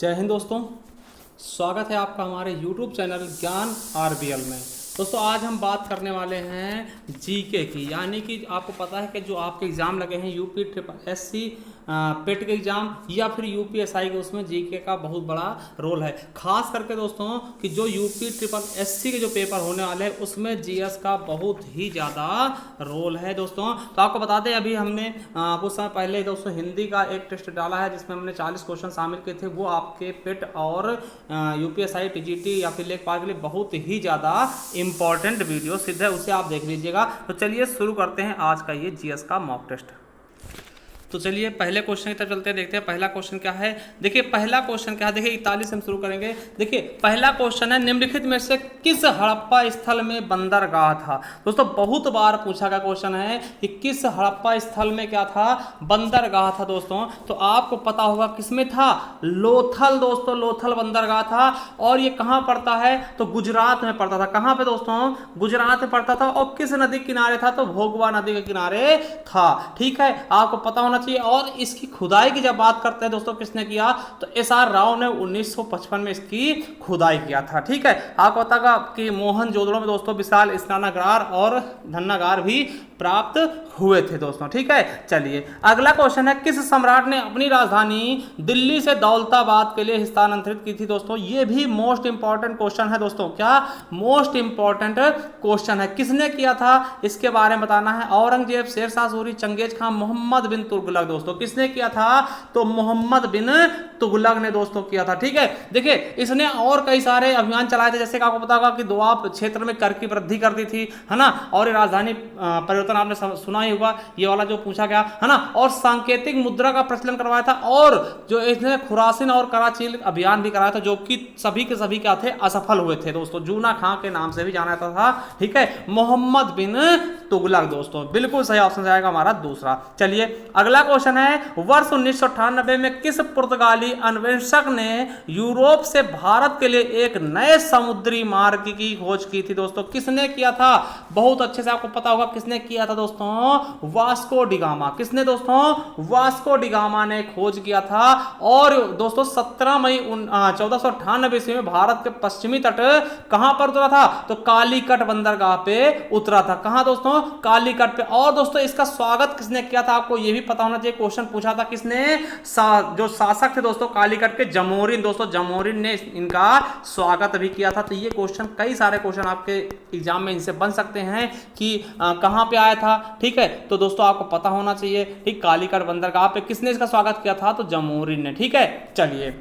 जय हिंद दोस्तों, स्वागत है आपका हमारे YouTube चैनल ज्ञान आरबीएल में। दोस्तों आज हम बात करने वाले हैं जीके की, यानी कि आपको पता है कि जो आपके एग्ज़ाम लगे हैं यूपी ट्रिपल एससी पेट के एग्ज़ाम या फिर यूपीएसआई के, उसमें जीके का बहुत बड़ा रोल है। खास करके दोस्तों कि जो यूपी ट्रिपल एससी के जो पेपर होने वाले हैं उसमें जीएस का बहुत ही ज़्यादा रोल है दोस्तों। तो आपको बता दें, अभी हमने कुछ समय पहले दोस्तों हिंदी का एक टेस्ट डाला है जिसमें हमने 40 क्वेश्चन शामिल किए थे। वो आपके पेट और यूपीएसआई टीजीटी या फिर लेखपाल के लिए बहुत ही ज़्यादा इंपॉर्टेंट वीडियो सिद्ध है, उसे आप देख लीजिएगा। तो चलिए शुरू करते हैं आज का ये जीएस का मॉक टेस्ट। तो चलिए पहले क्वेश्चन की तरफ चलते हैं, देखते हैं पहला क्वेश्चन क्या है। देखिए पहला क्वेश्चन क्या है, देखिए 41 से हम शुरू करेंगे। देखिए पहला क्वेश्चन है, निम्नलिखित में से किस हड़प्पा स्थल में बंदरगाह था। दोस्तों बहुत बार पूछा गया क्वेश्चन है कि किस हड़प्पा स्थल में क्या था, बंदरगाह था दोस्तों। तो आपको पता होगा किसमें था, लोथल दोस्तों, लोथल बंदरगाह था। और ये कहाँ पड़ता है, तो गुजरात में पड़ता था। कहाँ पे दोस्तों, गुजरात में पड़ता था। और किस नदी के किनारे था, तो भोगवा नदी के किनारे था। ठीक है, आपको पता होना चाहिए। और इसकी खुदाई की जब बात करते हैं दोस्तों, किसने किया, तो एसआर राव ने 1955 में इसकी खुदाई किया था। ठीक है, आपको पता होगा कि मोहनजोदड़ो में दोस्तों विशाल स्नानागार और धन्नागार भी प्राप्त हुए थे दोस्तों। ठीक है, चलिए अगला क्वेश्चन है, किस सम्राट ने अपनी राजधानी दिल्ली से दौलताबाद के लिए स्थानांतरित की थी दोस्तों। ये भी मोस्ट इंपॉर्टेंट क्वेश्चन है दोस्तों। क्या मोस्ट इंपॉर्टेंट क्वेश्चन है, किसने किया था इसके बारे में बताना है। औरंगजेब, शेरशाह सूरी, चंगेज खान, मोहम्मद बिन तुगलक दोस्तों। किसने किया था, तो मोहम्मद बिन तुगलक ने दोस्तों किया था। ठीक है, देखिए इसने और कई सारे अभियान चलाए थे, जैसे कि आपको पता होगा कि दोआब क्षेत्र में कर की वृद्धि कर दी थी, है ना। और ये राजधानी परिवर्तन आपने सुना ही होगा, ये वाला जो पूछा गया, है ना। और सांकेतिक मुद्रा का प्रचलन करवाया था। और जो इसने खुरासिन और कराचील अभियान भी कराया था, जो कि सभी के सभी क्या थे, असफल हुए थे दोस्तों। जूना खां के नाम से भी जाना जाता था। ठीक है, मोहम्मद बिन तुगलक दोस्तों, बिल्कुल सही ऑप्शन जाएगा हमारा दूसरा। चलिए अगला क्वेश्चन है, वर्ष 1998 में किस पुर्तगाली अन्वेषक ने यूरोप से भारत के लिए एक नए समुद्री मार्ग की खोज की थी दोस्तों। किसने किया था, बहुत अच्छे से आपको पता होगा किसने किया था दोस्तों, वास्को डिगामा। किसने दोस्तों, वास्को डिगामा ने खोज किया था। और दोस्तों 17 मई 1498 ईस्वी में भारत के पश्चिमी तट कहां पर उतरा था, तो कालीकट बंदरगाह पे उतरा था। कहां दोस्तों, कालीकट पे। और दोस्तों इसका स्वागत किसने किया था, आपको यह भी पता होना चाहिए। क्वेश्चन पूछा था किसने, जो शासक थे दोस्तों कालीकट के, जमोरिन दोस्तों, जमोरिन ने इनका स्वागत भी किया था। तो ये क्वेश्चन, कई सारे क्वेश्चन आपके एग्जाम में इनसे बन सकते हैं कि कहां पे आया था। ठीक है, तो दोस्तों आपको पता होना चाहिए। ठीक, कालीकट बंदरगाह पे किसने इसका स्वागत किया था, तो जमोरिन ने। ठीक है, चलिए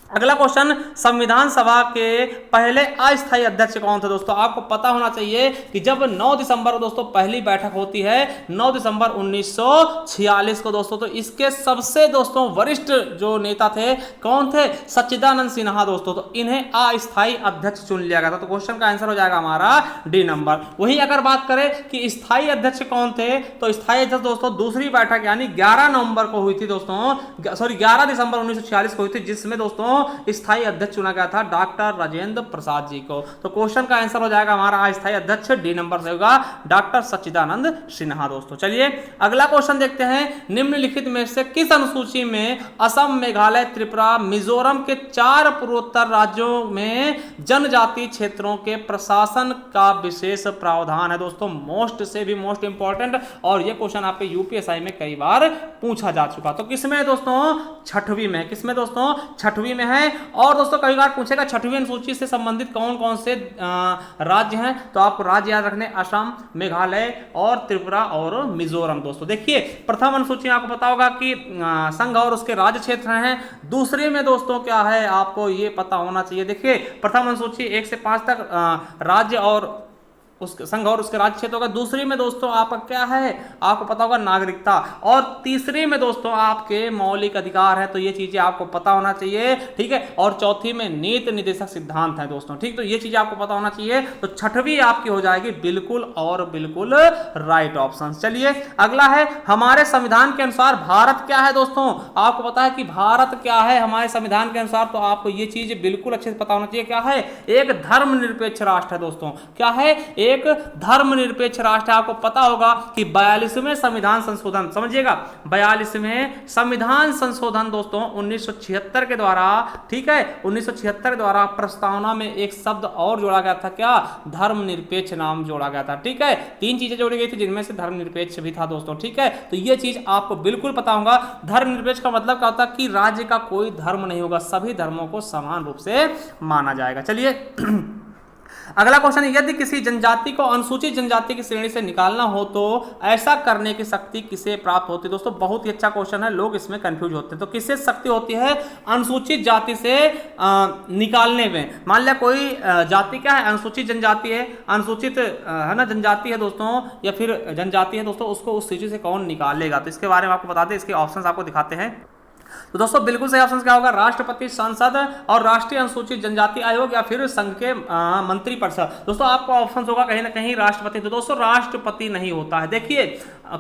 अगला क्वेश्चन, संविधान सभा के पहले अस्थायी अध्यक्ष कौन थे दोस्तों। आपको पता होना चाहिए कि जब 9 दिसंबर को दोस्तों पहली बैठक होती है, 9 दिसंबर 1946 को दोस्तों, तो इसके सबसे दोस्तों वरिष्ठ जो नेता थे कौन थे, सच्चिदानंद सिन्हा दोस्तों। तो इन्हें अस्थायी अध्यक्ष चुन लिया गया था। तो क्वेश्चन का आंसर हो जाएगा हमारा डी नंबर। वही अगर बात करें कि स्थायी अध्यक्ष कौन थे, तो स्थायी अध्यक्ष दोस्तों दूसरी बैठक यानी 11 नवंबर को हुई थी दोस्तों, सॉरी 11 दिसंबर 1946 को हुई थी, जिसमें दोस्तों स्थायी अध्यक्ष चुना गया था डॉक्टर राजेंद्र प्रसाद जी को। तो क्वेश्चन का आंसर हो जाएगा हमारा अस्थायी अध्यक्ष, डी नंबर से होगा डॉक्टर सच्चिदानंद सिन्हा दोस्तों। चलिए अगला क्वेश्चन देखते हैं, निम्नलिखित में से किस अनुसूची में असम, मेघालय, त्रिपुरा, मिजोरम के 4 पूर्वोत्तर राज्यों में जनजातीय क्षेत्रों के प्रशासन का विशेष प्रावधान है दोस्तों। मोस्ट से भी मोस्ट इंपॉर्टेंट, और यह क्वेश्चन आपके यूपीएसआई में कई बार पूछा जा चुका। तो किसमें दोस्तों, 6वीं में। किसमें दोस्तों, 6वीं में है। और दोस्तों कई बार पूछेगा 6वीं अनुसूची से संबंधित कौन कौन से राज्य हैं, तो आपको राज्य याद रखने, असम, मेघालय और त्रिपुरा और मिजोरम दोस्तों। देखिए प्रथम अनुसूची आपको पता होगा कि संघ और उसके राज्य क्षेत्र हैं। दूसरे में दोस्तों क्या है, आपको ये पता होना चाहिए। देखिए प्रथम अनुसूची 1 से 5 तक राज्य और उसके संघ और उसके राज्य क्षेत्र होगा। दूसरी में दोस्तों आपका क्या है, आपको पता होगा नागरिकता। और तीसरी में दोस्तों आपके मौलिक अधिकार है। तो ये चीजें आपको पता होना चाहिए। ठीक है, और चौथी में नीति निर्देशक सिद्धांत है दोस्तों। ठीक, तो ये चीजें आपको पता होना चाहिए। तो 6वीं आपकी हो जाएगी बिल्कुल और बिल्कुल राइट ऑप्शन। चलिए अगला है, हमारे संविधान के अनुसार भारत क्या है दोस्तों। आपको पता है कि भारत क्या है हमारे संविधान के अनुसार, तो आपको ये चीज बिल्कुल अच्छे से पता होना चाहिए। क्या है, एक धर्मनिरपेक्ष राष्ट्र है दोस्तों। क्या है, एक धर्मनिरपेक्ष राष्ट्र है। आपको पता होगा कि 42वें संविधान संशोधन, समझिएगा 42वें संविधान संशोधन दोस्तों 1976 के द्वारा, ठीक है 1976 के द्वारा प्रस्तावना में एक शब्द और जोड़ा गया था, क्या, धर्मनिरपेक्ष नाम जोड़ा गया था। ठीक है, 3 चीजें जोड़ी गई थी जिनमें से धर्मनिरपेक्ष भी था दोस्तों। ठीक है, तो ये चीज आपको बिल्कुल पता होगा। धर्मनिरपेक्ष का मतलब क्या होता है कि राज्य का कोई धर्म नहीं होगा, सभी धर्मों को समान रूप से माना जाएगा। चलिए अगला क्वेश्चन, यदि किसी जनजाति को अनुसूचित जनजाति की श्रेणी से निकालना हो तो ऐसा करने की शक्ति किसे प्राप्त होती है। दोस्तों बहुत ही अच्छा क्वेश्चन है, लोग इसमें कंफ्यूज होते हैं। तो किससे शक्ति होती है अनुसूचित जाति से निकालने में। मान लिया कोई जाति क्या है, अनुसूचित जनजाति है, अनुसूचित है ना जनजाति है दोस्तों, या फिर जनजाति है दोस्तों, उसको उस सूची से कौन निकालेगा। तो इसके बारे में आपको बताते हैं, इसके ऑप्शन आपको दिखाते हैं। तो दोस्तों बिल्कुल सही ऑप्शन क्या होगा, राष्ट्रपति, संसद और राष्ट्रीय अनुसूचित जनजाति आयोग या फिर संघ के मंत्री परिषद। दोस्तों आपका ऑप्शन होगा कहीं ना कहीं राष्ट्रपति। तो दोस्तों राष्ट्रपति नहीं होता है, देखिए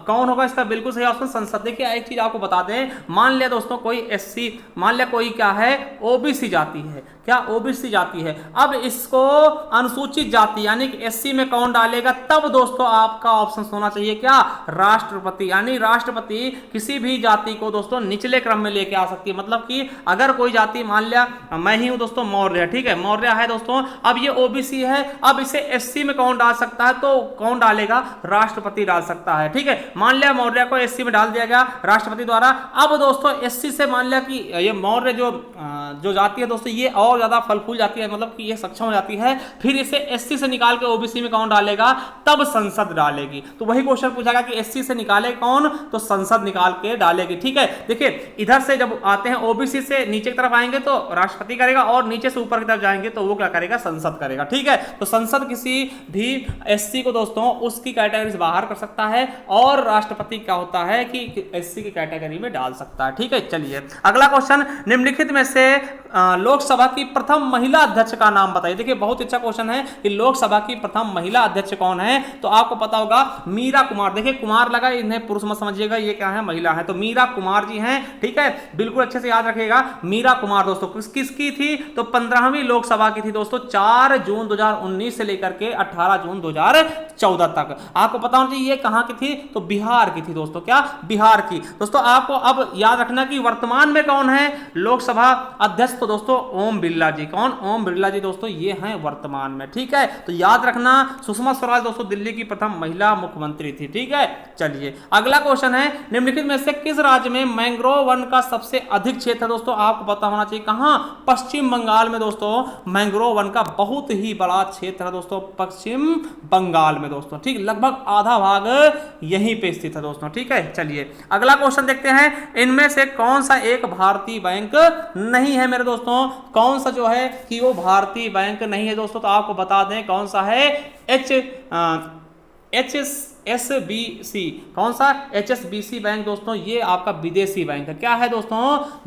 कौन होगा इसका बिल्कुल सही ऑप्शन, संसद। देखिए एक चीज आपको बता दें, मान लिया दोस्तों कोई एससी, मान लिया कोई क्या है ओबीसी जाति है, क्या ओबीसी जाति है, अब इसको अनुसूचित जाति यानी कि एससी में कौन डालेगा, तब दोस्तों आपका ऑप्शन होना चाहिए क्या, राष्ट्रपति। यानी राष्ट्रपति किसी भी जाति को दोस्तों निचले क्रम में लेके आ सकती है। मतलब कि अगर कोई जाति, मान लिया मैं ही हूं दोस्तों मौर्य, ठीक है मौर्य है दोस्तों, अब ये ओबीसी है, अब इसे एससी में कौन डाल सकता है, तो कौन डालेगा, राष्ट्रपति डाल सकता है। ठीक है, मान लिया मौर्य को एससी में डाल दिया गया राष्ट्रपति द्वारा। अब दोस्तों एससी से मान लिया कि ये मौर्य जो जाति है दोस्तों ये और ज्यादा फल फूल जाती है, मतलब कि ये सक्षम हो जाती है, फिर इसे एससी से निकाल के ओबीसी में कौन डालेगा, तब संसद डालेगी। तो वही क्वेश्चन पूछा कि एससी से निकाले कौन, तो संसद निकाल के डालेगी। ठीक है, देखिए इधर से जब आते हैं ओबीसी से नीचे की तरफ आएंगे तो राष्ट्रपति करेगा, और नीचे से ऊपर की तरफ जाएंगे तो वो क्या करेगा, संसद करेगा। ठीक है, तो संसद किसी भी एससी को दोस्तों उसकी कैटेगरी से बाहर कर सकता है, और राष्ट्रपति क्या होता है कि एससी की कैटेगरी में डाल सकता है। ठीक है, चलिए अगला क्वेश्चन, निम्नलिखित में से लोकसभा की प्रथम महिला अध्यक्ष का नाम बताइए। देखिए बहुत अच्छा क्वेश्चन है कि लोकसभा की प्रथम महिला अध्यक्ष कौन है, तो आपको पता होगा मीरा कुमार। देखिए कुमार लगा, इन्हें पुरुष मत समझिएगा, ये क्या है, महिला है, तो मीरा कुमार जी हैं। ठीक है, बिल्कुल अच्छे से याद रखिएगा, मीरा कुमार दोस्तों किसकी थी, तो 15वीं लोकसभा की थी दोस्तों, 4 जून 2019 से लेकर के 18 जून 2014 तक। आपको पता होना चाहिए ये कहां की थी, तो बिहार की थी दोस्तों, क्या, बिहार की। दोस्तों आपको अब याद रखना कि वर्तमान में कौन है लोकसभा अध्यक्ष, तो दोस्तों ओम बिरला जी। कौन, ओम बिरला जी दोस्तों ये हैं वर्तमान में। ठीक है, तो याद रखना सुषमा स्वराज दोस्तों दिल्ली की प्रथम महिला मुख्यमंत्री थी। ठीक है, चलिए अगला क्वेश्चन है, निम्नलिखित में से किस राज्य में मैंग्रोव वन का सबसे अधिक क्षेत्र है। दोस्तों आपको पता होना चाहिए कहां, पश्चिम बंगाल में दोस्तों मैंग्रोव वन का बहुत ही बड़ा क्षेत्र है दोस्तों, पश्चिम बंगाल में दोस्तों। ठीक, लगभग आधा भाग यहीं पे स्थित है दोस्तों। ठीक है, चलिए अगला क्वेश्चन देखते हैं, इनमें से कौन सा एक भारतीय बैंक नहीं है मेरे दोस्तों, कौन सा जो है कि वो भारतीय बैंक नहीं है दोस्तों, तो आपको बता दें कौन सा है, HSBC। कौन सा, HSBC बैंक दोस्तों ये आपका विदेशी बैंक है। क्या है दोस्तों,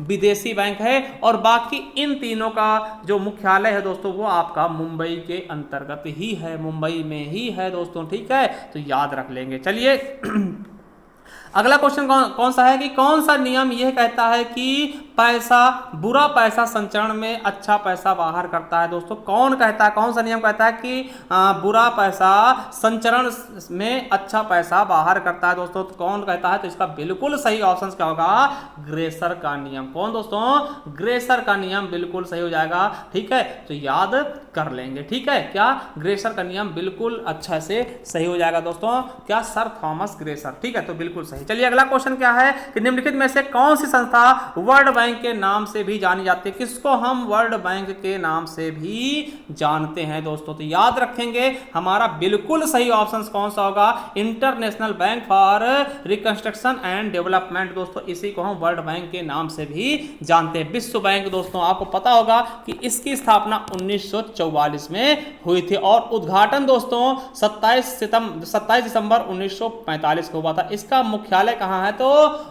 विदेशी बैंक है, और बाकी इन तीनों का जो मुख्यालय है दोस्तों वो आपका मुंबई के अंतर्गत ही है, मुंबई में ही है दोस्तों। ठीक है, तो याद रख लेंगे। चलिए अगला क्वेश्चन कौन सा है कि कौन सा नियम यह कहता है कि पैसा, बुरा पैसा संचरण में अच्छा पैसा बाहर करता है। दोस्तों कौन कहता है, कौन सा नियम कहता है कि बुरा पैसा संचरण में अच्छा पैसा बाहर करता है दोस्तों, तो कौन कहता है, तो इसका बिल्कुल सही ऑप्शन क्या होगा, ग्रेसर का नियम। कौन दोस्तों, ग्रेसर का नियम बिल्कुल सही हो जाएगा। ठीक है, तो याद कर लेंगे। ठीक है, क्या, ग्रेसर का नियम बिल्कुल अच्छा से सही हो जाएगा दोस्तों, क्या, सर थॉमस ग्रेसर। ठीक है, तो बिल्कुल सही। चलिए अगला क्वेश्चन क्या है कि निम्नलिखित में से कौन सी संस्था वर्ल्ड बैंक के नाम से भी जानी जाती है। किसको हम वर्ल्ड बैंक के नाम से भी जानते हैं दोस्तों, तो याद रखेंगे हमारा बिल्कुल सही ऑप्शन कौन सा होगा, international bank for reconstruction and development. दोस्तों इसी को हम वर्ल्ड बैंक के नाम से भी जानते हैं। विश्व बैंक दोस्तों आपको पता होगा कि इसकी स्थापना 1944 में हुई थी, और उद्घाटन दोस्तों 27 दिसंबर 1945 को हुआ था। इसका मुख्यालय कहां है, तो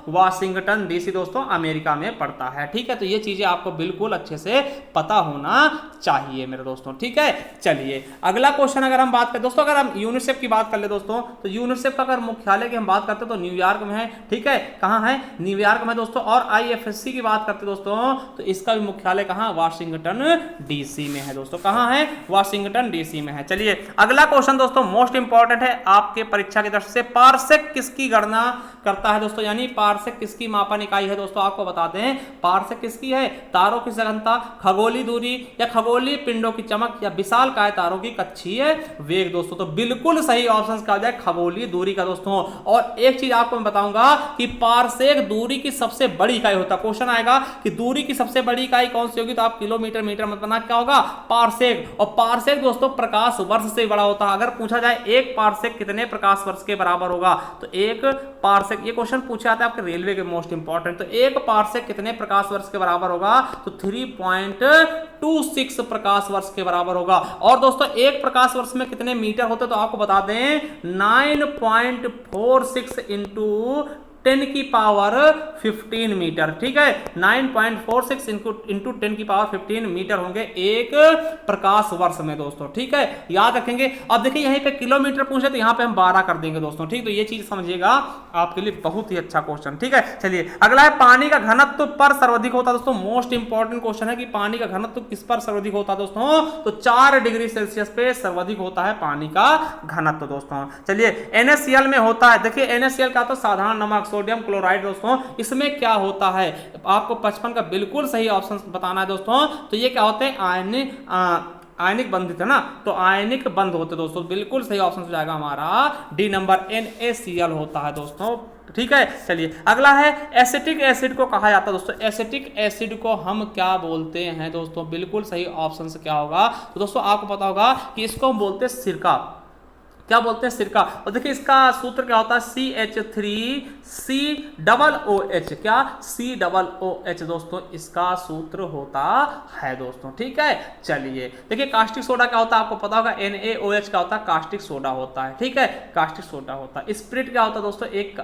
वाशिंगटन डीसी दोस्तों अमेरिका में पड़ता है। ठीक है, तो ये चीजें आपको बिल्कुल अच्छे से पता होना चाहिए मेरे दोस्तों। ठीक है, चलिए अगला क्वेश्चन अगर हम बात करें दोस्तों, अगर हम यूनिसेफ की बात कर ले दोस्तों, तो यूनिसेफ का अगर मुख्यालय की हम बात करते हैं तो न्यूयॉर्क में है। ठीक है, कहां है, न्यूयॉर्क में दोस्तों। और IFSC की बात करते हैं दोस्तों, तो इसका भी मुख्यालय कहां, वाशिंगटन डीसी में है दोस्तों। कहां कहाँ है, वाशिंगटन डीसी में है। चलिए अगला क्वेश्चन दोस्तों मोस्ट इंपॉर्टेंट है आपके परीक्षा की दृष्टि से, पारसेक किसकी गणना करता है दोस्तों, यानी पारसेक किसकी मापन इकाई है दोस्तों, आपको बता दें पारसेक किसकी है, तारों की सघनता, खगोलीय दूरी या खगोलीय पिंडों की चमक या विशालकाय तारों की कक्षीय वेग दोस्तों। तो बिल्कुल सही ऑप्शन क्या हो जाए, खगोलीय दूरी का दोस्तों। और एक चीज आपको मैं बताऊंगा कि पारसेक दूरी की सबसे बड़ी इकाई होता है। क्वेश्चन आएगा कि दूरी की सबसे बड़ी इकाई कौन सी होगी, तो आप किलोमीटर मीटर मत बना, क्या होगा, पारसेक। और पारसेक दोस्तों प्रकाश वर्ष से बड़ा होता है। अगर पूछा जाए एक पारसेक कितने प्रकाश वर्ष के बराबर होगा, तो एक पारसेक, ये क्वेश्चन पूछा जाता है आपके रेलवे के मोस्ट इंपॉर्टेंट, तो एक पारसेक कितने प्रकाश वर्ष के बराबर होगा, तो 3.26 प्रकाश वर्ष के बराबर होगा। और दोस्तों एक प्रकाश वर्ष में कितने मीटर होते, तो आपको बता दें 9.46 इंटू 10 की पावर 15 मीटर, ठीक है, 9.46 इंटू 10 की पावर 15 मीटर होंगे एक प्रकाश वर्ष में दोस्तों, ठीक है, याद रखेंगे। अब देखिए यहीं पे किलोमीटर पूछे तो यहां पे हम 12 कर देंगे दोस्तों, ठीक, तो ये चीज समझिएगा, आपके लिए बहुत ही अच्छा क्वेश्चन, ठीक है। चलिए अगला है पानी का घनत्व पर सर्वाधिक होता है दोस्तों, मोस्ट इंपॉर्टेंट क्वेश्चन है कि पानी का घनत्व किस पर सर्वाधिक होता है दोस्तों, तो 4 डिग्री सेल्सियस पे सर्वाधिक होता है पानी का घनत्व दोस्तों। चलिए NaCl में होता है, देखिए NaCl का तो साधारण नमक, सोडियम क्लोराइड दोस्तों, इसमें क्या होता है आपको 55 का बिल्कुल सही ऑप्शन बताना है दोस्तों। तो ये क्या होते हैं, आयनिक बंधित है ना, तो आयनिक बंध होते दोस्तों, बिल्कुल सही ऑप्शन हो जाएगा हमारा डी नंबर, NaCl होता है दोस्तों, ठीक है। चलिए अगला है एसिटिक एसिड को कहा जाता है दोस्तों, एसिटिक एसिड को हम क्या बोलते हैं दोस्तों, बिल्कुल सही ऑप्शन से क्या होगा, तो दोस्तों आपको पता होगा कि इसको हम बोलते हैं सिरका, क्या बोलते हैं, सिरका। और देखिए इसका सूत्र क्या होता है, CH3COOH, क्या COOH दोस्तों इसका सूत्र होता है दोस्तों, ठीक है। चलिए देखिए कास्टिक सोडा क्या होता है, आपको पता होगा NaOH क्या होता है, कास्टिक सोडा होता है, ठीक है, कास्टिक सोडा होता है। स्पिरिट क्या होता है दोस्तों, एक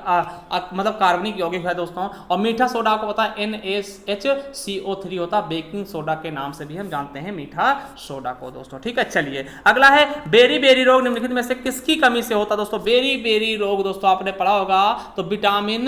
मतलब कार्बनिक यौगिक है दोस्तों। और मीठा सोडा आपको पता है NaHCO3 होता है, बेकिंग सोडा के नाम से भी हम जानते हैं मीठा सोडा को दोस्तों, ठीक है। चलिए अगला है बेरी बेरी रोग निम्नलिखित में से किसकी कमी से होता दोस्तों, बेरी बेरी रोग दोस्तों आपने पढ़ा होगा, तो विटामिन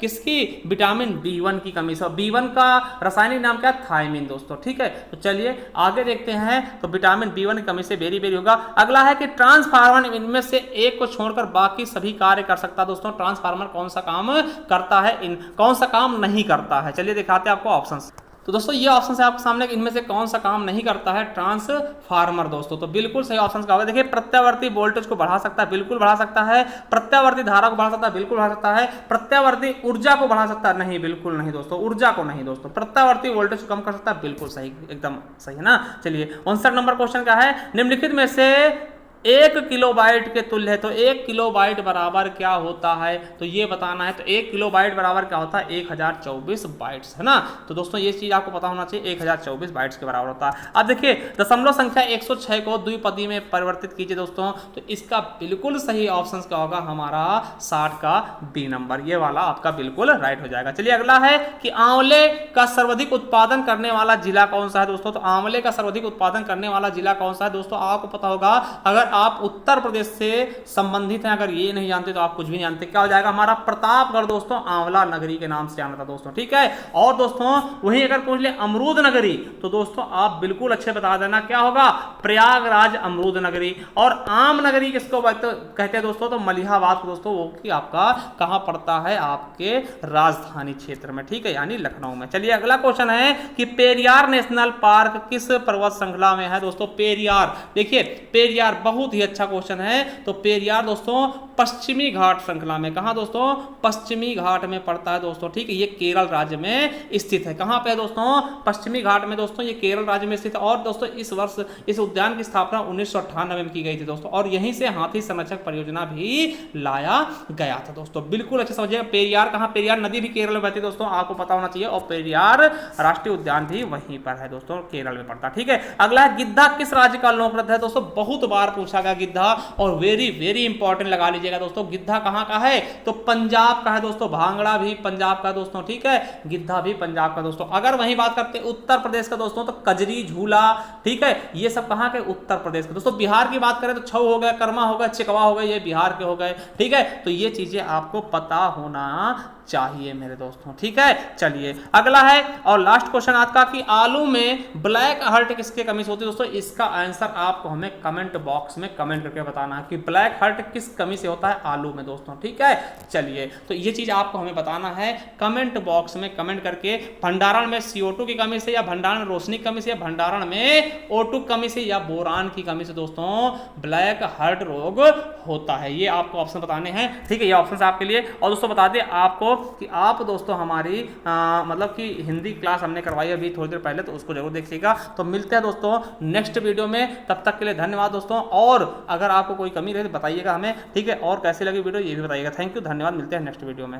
किसकी, विटामिन B1 की कमी से। B1 का रासायनिक नाम क्या है, थायमिन दोस्तों, ठीक है। तो चलिए आगे देखते हैं, तो विटामिन B1 की कमी से बेरी बेरी होगा। अगला है कि ट्रांसफार्मर इनमें से एक को छोड़कर बाकी सभी कार्य कर सकता है दोस्तों, ट्रांसफार्मर कौन सा काम करता है, कौन सा काम नहीं करता है, चलिए दिखाते हैं आपको ऑप्शन। तो दोस्तों ये ऑप्शन है आपके सामने, इनमें से कौन सा काम नहीं करता है, ट्रांसफार्मर दोस्तों। तो बिल्कुल सही ऑप्शन क्या होगा, देखिए प्रत्यावर्ती वोल्टेज को बढ़ा सकता है, बिल्कुल बढ़ा सकता है, प्रत्यावर्ती धारा को बढ़ा सकता है, बिल्कुल बढ़ा सकता है, प्रत्यावर्ती ऊर्जा को बढ़ा सकता है, नहीं बिल्कुल नहीं दोस्तों, ऊर्जा को नहीं दोस्तों, प्रत्यावर्ती वोल्टेज को कम कर सकता है, बिल्कुल सही, एकदम सही है ना। चलिए 59 नंबर क्वेश्चन क्या है, निम्नलिखित में से 1 किलोबाइट के तुल्य है, तो 1 किलोबाइट बराबर क्या होता है, तो ये बताना है। तो 1 किलोबाइट बराबर क्या होता है, 1024 बाइट्स है ना। तो दोस्तों ये चीज आपको पता होना चाहिए, 1024 बाइट्स के बराबर होता है। अब देखिए दशमलव संख्या 106 को द्विपदी में परिवर्तित कीजिए दोस्तों, तो इसका बिल्कुल सही ऑप्शन क्या होगा हमारा 60 का बी नंबर, ये वाला आपका बिल्कुल राइट हो जाएगा। चलिए अगला है कि आंवले का सर्वाधिक उत्पादन करने वाला जिला कौन सा है दोस्तों, तो आंवले का सर्वाधिक उत्पादन करने वाला जिला कौन सा है दोस्तों, आपको पता होगा, अगर आप उत्तर प्रदेश से संबंधित हैं, अगर ये नहीं जानते तो आप कुछ भी नहीं जानते, क्या हो जाएगा हमारा प्रतापगढ़ दोस्तों, आंवला नगरी के नाम से जाना था दोस्तों, ठीक है। और दोस्तों वहीं अगर पूछ ले अमरूद नगरी, तो दोस्तों आप बिल्कुल अच्छे बता देना क्या होगा, प्रयागराज अमरूद नगरी। और आम नगरी किसको कहते हैं दोस्तों, तो मलिहाबाद को दोस्तों, वो कि आपका कहां पड़ता है, आपके राजधानी क्षेत्र में, ठीक है, यानी लखनऊ में। चलिए अगला क्वेश्चन है कि पेरियार नेशनल पार्क किस पर्वत श्रृंखला में है दोस्तों, पेरियार, देखिए पेरियार बहुत ही अच्छा क्वेश्चन है। तो पेरियार दोस्तों पश्चिमी घाट श्रृंखला में, कहां दोस्तों, पश्चिमी घाट में पड़ता है दोस्तों, ठीक है, ये केरल राज्य में स्थित है। कहां पे है दोस्तों, पश्चिमी घाट में दोस्तों, ये केरल राज्य में स्थित है। और दोस्तों इस वर्ष इस उद्यान की स्थापना 1998 में की गई थी दोस्तों, और यहीं से हाथी संरक्षक परियोजना भी लाया गया था दोस्तों, बिल्कुल अच्छे समझिएगा। पेरियार कहां, पेरियार नदी भी केरल में बहती है दोस्तों, आपको पता होना चाहिए। और पेरियार राष्ट्रीय उद्यान भी वहीं पर है दोस्तों, केरल में पड़ता है, ठीक है। अगला है गिद्धा किस राज्य का लोकनृत्य है दोस्तों, बहुत बार पूछा गया गिद्धा, और वेरी वेरी इंपॉर्टेंट लगा लीजिएगा दोस्तों, गिद्धा कहां का है, तो पंजाब का है दोस्तों, भांगड़ा भी पंजाब का दोस्तों, ठीक है, गिद्धा भी पंजाब का दोस्तों। अगर वहीं बात करते हैं उत्तर प्रदेश का दोस्तों, तो कजरी झूला, ठीक है, ये सब कहां के, उत्तर प्रदेश के दोस्तों। बिहार की बात करें तो छऊ हो गया, कर्मा हो गया, चिकवा हो गया, ये बिहार के हो गए, ठीक है। तो ये चीजें आपको पता होना चाहिए मेरे दोस्तों। ठीक है, चलिए अगला है और लास्ट क्वेश्चन आज का कि आलू में ब्लैक हार्ट किसके कमी से होती है। दोस्तों इसका आंसर आपको हमें कमेंट बॉक्स में कमेंट करके बताना है कि ब्लैक हार्ट किस कमी से होता है आलू में दोस्तों। ठीक है, चलिए तो ये चीज आपको हमें बताना है कमेंट बॉक्स में कमेंट करके। भंडारण में CO2 की कमी से, या भंडारण में रोशनी की कमी से, या भंडारण में O2 की कमी से, या बोरान की कमी से दोस्तों ब्लैक हार्ट रोग होता है। ये आपको ऑप्शन बताने हैं। ठीक है, ये ऑप्शन आपके लिए। और दोस्तों बता दें आपको कि आप दोस्तों हमारी मतलब कि हिंदी क्लास हमने करवाई अभी थोड़ी देर पहले, तो उसको जरूर देखिएगा। तो मिलते हैं दोस्तों नेक्स्ट वीडियो में, तब तक के लिए धन्यवाद दोस्तों। और अगर आपको कोई कमी रहे तो बताइएगा हमें। ठीक है, और कैसी लगी वीडियो ये भी बताइएगा। थैंक यू, धन्यवाद, मिलते हैं नेक्स्ट वीडियो में।